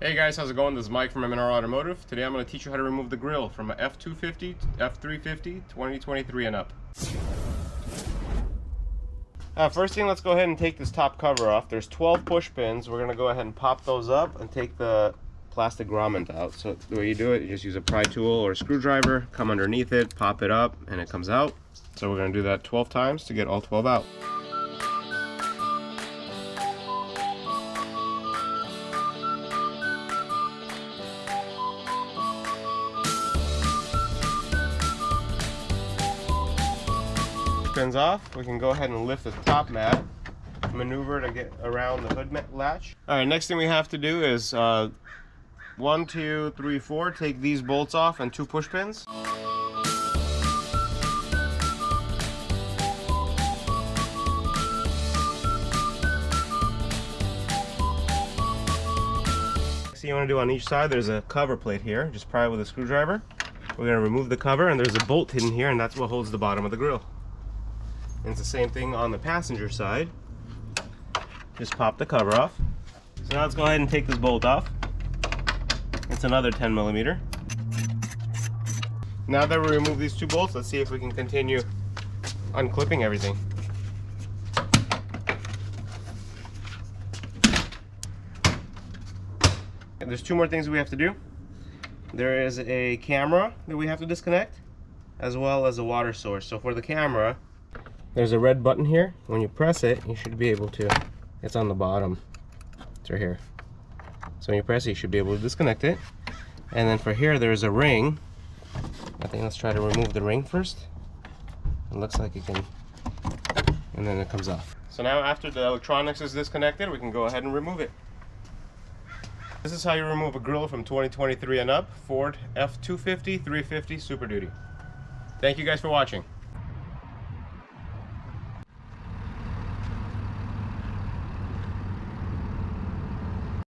Hey guys, how's it going? This is Mike from M&R Automotive. Today I'm going to teach you how to remove the grill from a F250, F350, 2023 and up. First thing, let's go ahead and take this top cover off. There's 12 push pins. We're going to go ahead and pop those up and take the plastic grommet out. So the way you do it, you just use a pry tool or a screwdriver, come underneath it, pop it up, and it comes out. So we're going to do that 12 times to get all 12 out. Pins off, we can go ahead and lift the top mat, maneuver to get around the hood latch. Alright, next thing we have to do is 1, 2, 3, 4, take these bolts off and 2 push pins. Next thing you want to do on each side, there's a cover plate here. Just pry it with a screwdriver. We're going to remove the cover, and there's a bolt hidden here, and that's what holds the bottom of the grill. And it's the same thing on the passenger side. Just pop the cover off. So now let's go ahead and take this bolt off. It's another 10 millimeter. Now that we remove these 2 bolts, let's see if we can continue unclipping everything. And there's 2 more things we have to do. There is a camera that we have to disconnect, as well as a water source. So for the camera, there's a red button here. When you press it, you should be able to, it's on the bottom, it's right here. So when you press it, you should be able to disconnect it. And then for here, there's a ring. I think let's try to remove the ring first. It looks like it can, and then it comes off. So now after the electronics is disconnected, we can go ahead and remove it. This is how you remove a grill from 2023 and up, Ford F250, 350 Super Duty. Thank you guys for watching.